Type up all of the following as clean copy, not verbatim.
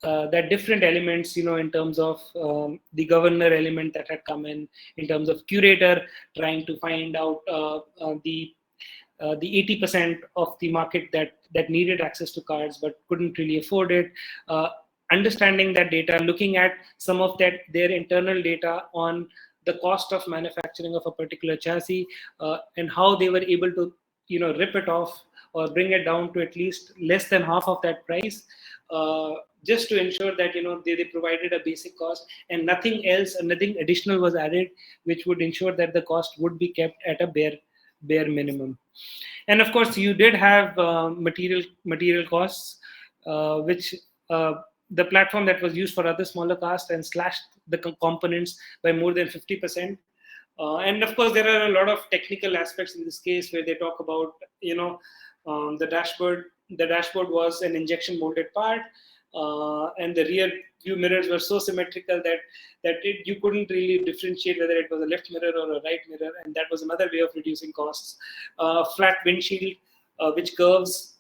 that different elements, in terms of the governor element that had come in terms of curator trying to find out the 80% of the market that needed access to cards but couldn't really afford it. Understanding that data, looking at some of their internal data on the cost of manufacturing of a particular chassis, and how they were able to rip it off or bring it down to at least less than half of that price, just to ensure that they provided a basic cost and nothing else, nothing additional was added, which would ensure that the cost would be kept at a bare minimum. And of course, you did have material costs, which the platform that was used for other smaller cars and slashed the components by more than 50%. And of course, there are a lot of technical aspects in this case where they talk about, the dashboard. The dashboard was an injection molded part, and the rear view mirrors were so symmetrical that you couldn't really differentiate whether it was a left mirror or a right mirror, and that was another way of reducing costs. Flat windshield, which curves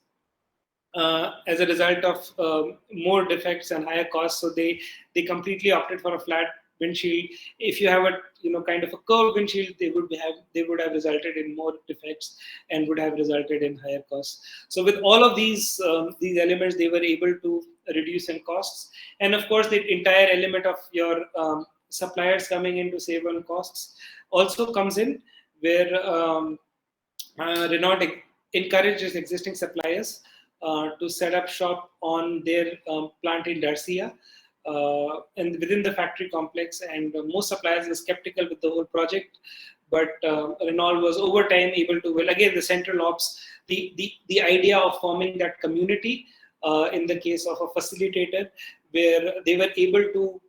as a result of more defects and higher costs, so they completely opted for a flat windshield. If you have a kind of a curved windshield, they would have resulted in more defects and would have resulted in higher costs. So with all of these elements, they were able to reduce in costs. And of course, the entire element of your suppliers coming in to save on costs also comes in, where Renault encourages existing suppliers to set up shop on their plant in Darcia, and within the factory complex. And most suppliers were skeptical with the whole project, but Renault was over time able to, well, again, the central ops, the idea of forming that community in the case of a facilitator, where they were able to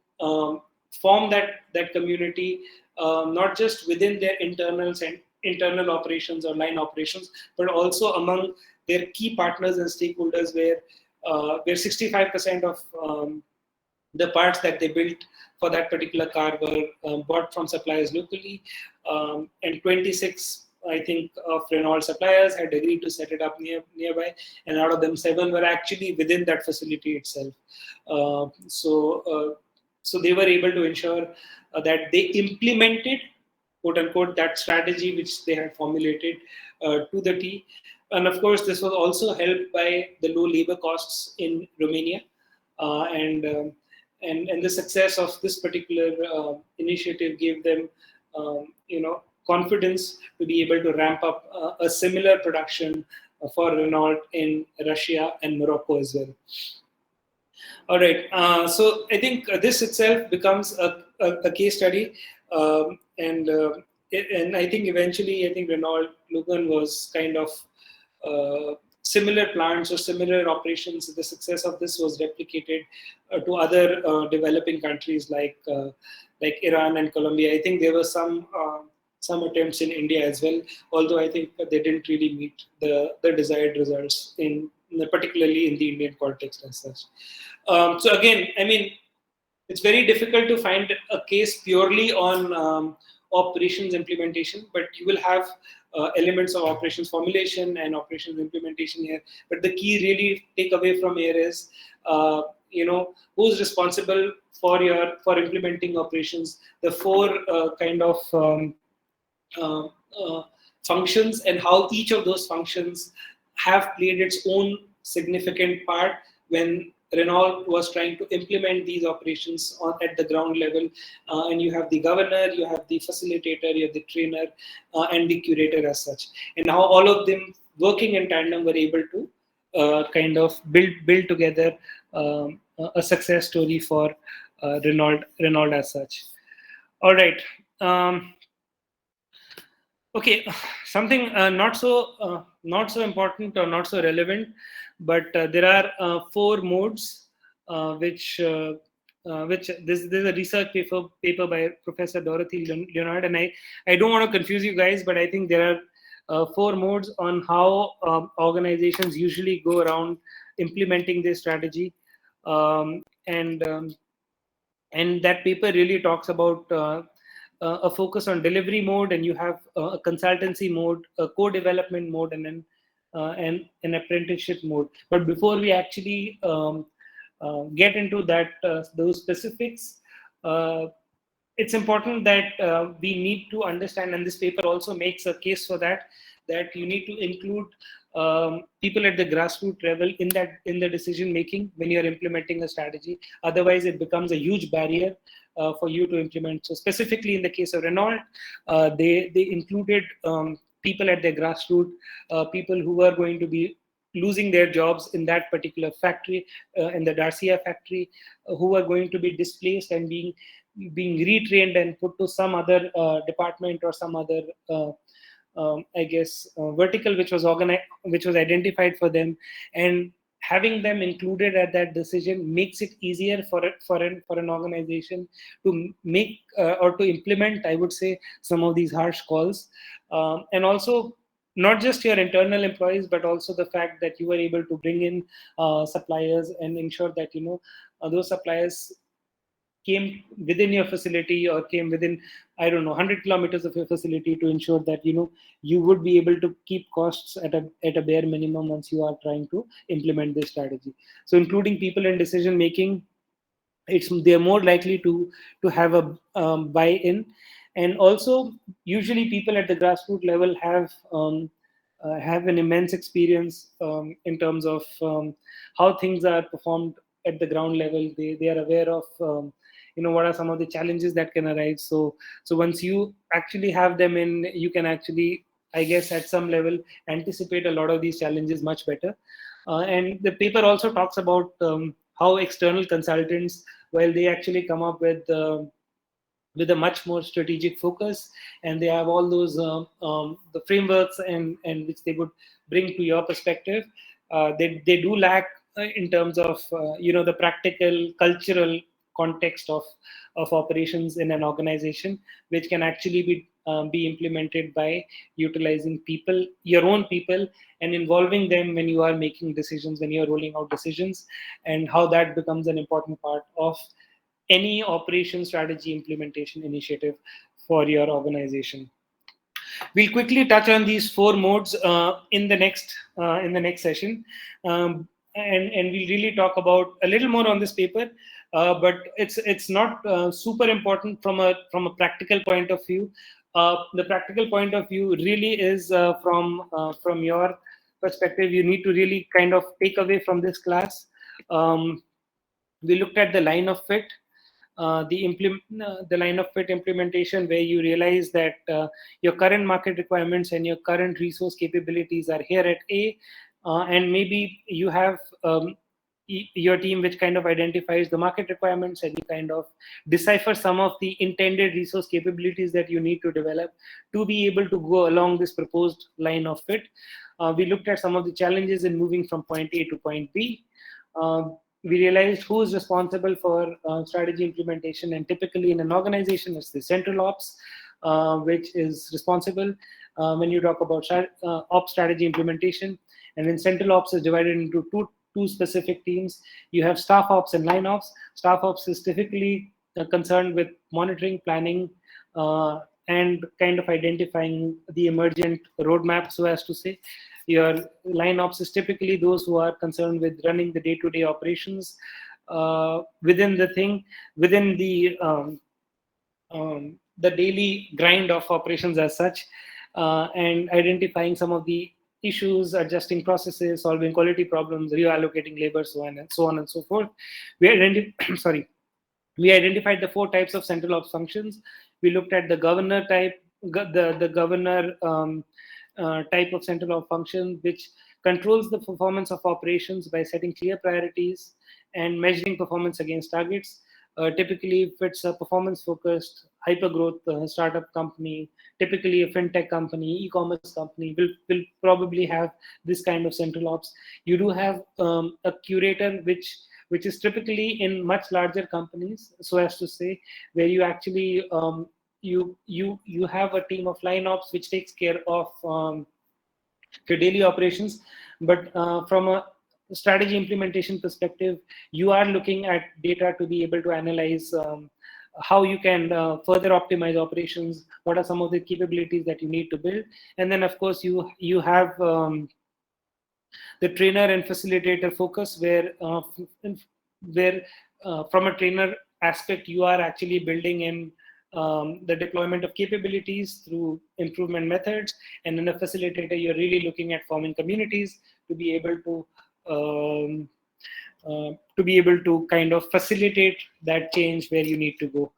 form that community, not just within their internal operations or line operations, but also among their key partners and stakeholders, where 65% of the parts that they built for that particular car were bought from suppliers locally, and 26, I think, of Renault suppliers had agreed to set it up nearby, and out of them, 7 were actually within that facility itself. So they were able to ensure that they implemented, quote unquote, that strategy which they had formulated to the T. And of course, this was also helped by the low labor costs in Romania, and the success of this particular initiative gave them, confidence to be able to ramp up a similar production for Renault in Russia and Morocco as well. All right, so I think this itself becomes a case study, and I think eventually, Renault Logan was kind of similar plants or similar operations. The success of this was replicated to other developing countries like Iran and Colombia. I think there were some attempts in India as well, although I think they didn't really meet the desired results particularly in the Indian context as such. So again, it's very difficult to find a case purely on operations implementation, but you will have elements of operations formulation and operations implementation here. But the key really takeaway from here is, who's responsible for implementing operations, the 4 kind of functions, and how each of those functions have played its own significant part when Renault was trying to implement these operations at the ground level. And you have the governor, you have the facilitator, you have the trainer, and the curator as such. And how all of them working in tandem were able to kind of build together a success story for Renault as such. All right. Okay, something not so important or not so relevant, but there are 4 modes which this is a research paper by Professor Dorothy Leonard, and I don't want to confuse you guys, but I think there are 4 modes on how organizations usually go around implementing this strategy, and that paper really talks about a focus on delivery mode, and you have a consultancy mode, a co-development mode, and then an apprenticeship mode. But before we actually get into that those specifics, it's important that we need to understand, and this paper also makes a case for that, that you need to include people at the grassroots level in the decision making when you are implementing a strategy. Otherwise, it becomes a huge barrier for you to implement. So specifically in the case of Renault, they included people at their grassroots, people who were going to be losing their jobs in that particular factory, in the Dacia factory, who are going to be displaced and being retrained and put to some other department or some other vertical which was organized, which was identified for them. And having them included at that decision makes it easier for an organization to make or to implement, I would say, some of these harsh calls. And also, not just your internal employees, but also the fact that you were able to bring in suppliers and ensure that those suppliers came within your facility or came within, I don't know, 100 kilometers of your facility, to ensure that you would be able to keep costs at a bare minimum once you are trying to implement this strategy. So including people in decision making, they're more likely to have a buy-in. And also, usually people at the grassroots level have an immense experience in terms of how things are performed at the ground level. They are aware of what are some of the challenges that can arise. So once you actually have them in, you can actually, I guess, at some level anticipate a lot of these challenges much better. And the paper also talks about how external consultants, while they actually come up with a much more strategic focus, and they have all those the frameworks and which they would bring to your perspective, they do lack in terms of the practical cultural context of operations in an organization, which can actually be implemented by utilizing people, your own people, and involving them when you are making decisions, when you are rolling out decisions, and how that becomes an important part of any operation strategy implementation initiative for your organization. We'll quickly touch on these four modes in the next session, and we'll really talk about a little more on this paper. But it's not super important from a practical point of view. The practical point of view really is from your perspective. You need to really kind of take away from this class. We looked at the line of fit. The line of fit implementation, where you realize that your current market requirements and your current resource capabilities are here at A, and maybe you have your team which kind of identifies the market requirements, and you kind of decipher some of the intended resource capabilities that you need to develop to be able to go along this proposed line of fit. We looked at some of the challenges in moving from point A to point B. We realized who is responsible for strategy implementation, and typically in an organization, it's the central ops, which is responsible when you talk about ops strategy implementation. And then central ops is divided into two specific teams. You have staff ops and line ops. Staff ops is typically concerned with monitoring, planning, and kind of identifying the emergent roadmap, so as to say. Your line ops is typically those who are concerned with running the day-to-day operations within the daily grind of operations as such, and identifying some of the issues, adjusting processes, solving quality problems, reallocating labor, so on and so forth. We identified the four types of central ops functions. We looked at the governor type, the governor type of central ops function, which controls the performance of operations by setting clear priorities and measuring performance against targets. Typically, if it's a performance-focused, hyper-growth startup company, typically a fintech company, e-commerce company, will probably have this kind of central ops. You do have a curator, which is typically in much larger companies, so as to say, where you actually you have a team of line ops which takes care of your daily operations. But from a strategy implementation perspective, you are looking at data to be able to analyze how you can further optimize operations, what are some of the capabilities that you need to build. And then, of course, you have the trainer and facilitator focus, where where from a trainer aspect, you are actually building in the deployment of capabilities through improvement methods, and in a facilitator, you're really looking at forming communities to be able to kind of facilitate that change where you need to go.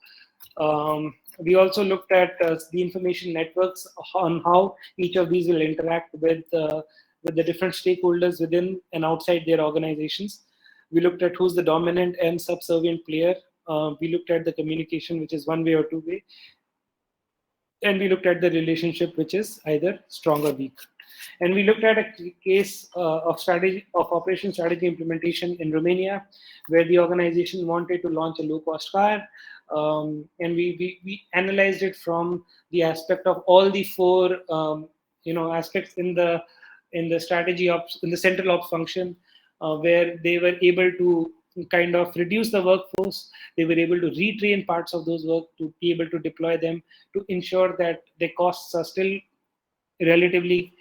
We also looked at the information networks on how each of these will interact with the different stakeholders within and outside their organizations. We looked at who's the dominant and subservient player. We looked at the communication, which is one way or two way, and we looked at the relationship, which is either strong or weak. And we looked at a case of operation strategy implementation in Romania, where the organization wanted to launch a low-cost car, and we analyzed it from the aspect of all the four aspects in the strategy ops, in the central ops function, where they were able to kind of reduce the workforce. They were able to retrain parts of those work to be able to deploy them to ensure that the costs are still relatively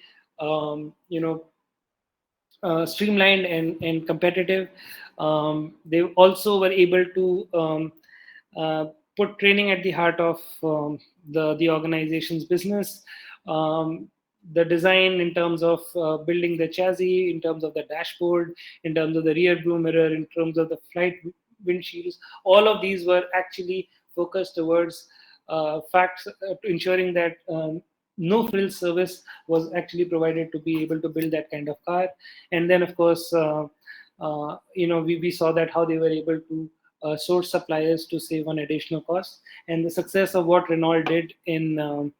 streamlined and competitive. They also were able to put training at the heart of the organization's business. The design in terms of building the chassis, in terms of the dashboard, in terms of the rear view mirror, in terms of the flight windshields, all of these were actually focused towards ensuring that no frills service was actually provided to be able to build that kind of car. And then, of course, we saw that how they were able to source suppliers to save on additional costs. And the success of what Renault did in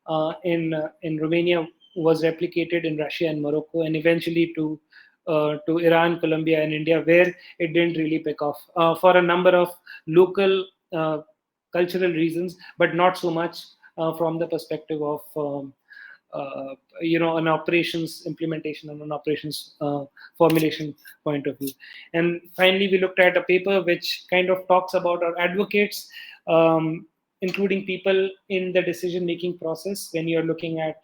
Romania was replicated in Russia and Morocco, and eventually to Iran, Colombia, and India, where it didn't really pick off for a number of local cultural reasons, but not so much from the perspective of an operations implementation and an operations formulation point of view. And finally, we looked at a paper which kind of talks about or advocates, including people in the decision-making process when you're looking at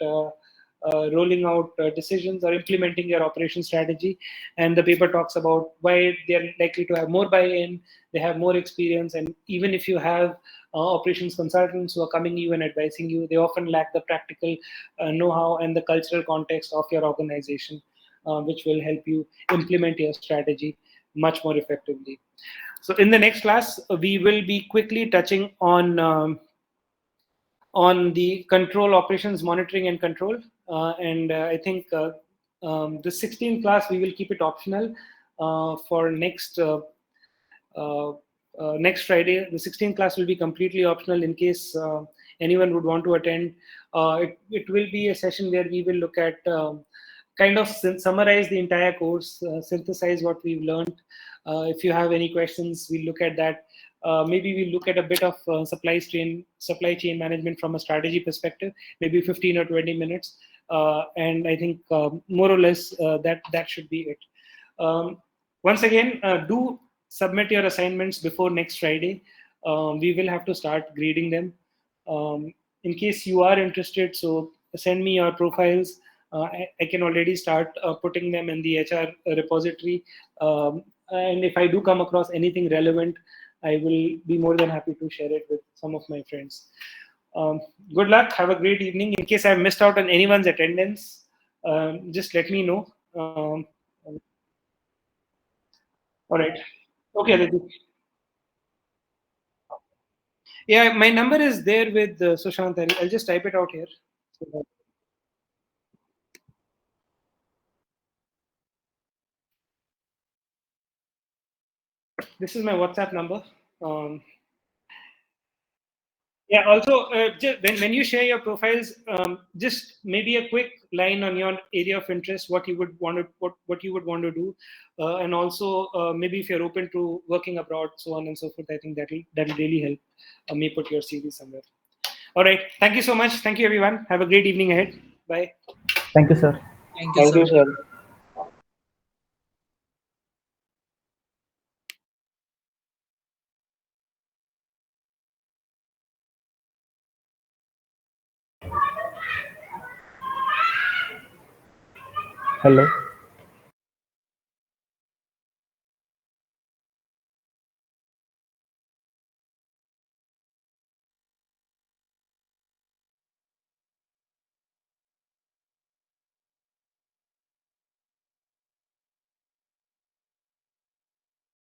rolling out decisions or implementing your operation strategy. And the paper talks about why they're likely to have more buy-in, they have more experience, and even if you have operations consultants who are coming to you and advising you, they often lack the practical know-how and the cultural context of your organization, which will help you implement your strategy much more effectively. So in the next class, we will be quickly touching on the control operations monitoring and control. And I think the 16th class, we will keep it optional for next Friday. The 16th class will be completely optional in case anyone would want to attend. It will be a session where we will look at kind of summarize the entire course, synthesize what we've learned. If you have any questions, we'll look at that. Maybe we'll look at a bit of supply chain management from a strategy perspective, maybe 15 or 20 minutes. And I think more or less that should be it. Once again, do submit your assignments before next Friday. We will have to start grading them. In case you are interested, so send me your profiles. I can already start putting them in the HR repository. And if I do come across anything relevant, I will be more than happy to share it with some of my friends. Good luck. Have a great evening. In case I've missed out on anyone's attendance, just let me know. All right. Okay, Aditi. Yeah, my number is there with Sushant. I'll just type it out here. This is my WhatsApp number. Yeah. Also, just when you share your profiles, just maybe a quick line on your area of interest, what you would want to what you would want to do, and also maybe if you're open to working abroad, so on and so forth. I think that'll really help me put your CV somewhere. All right. Thank you so much. Thank you, everyone. Have a great evening ahead. Bye. Thank you, sir. Thank you, sir. Hello.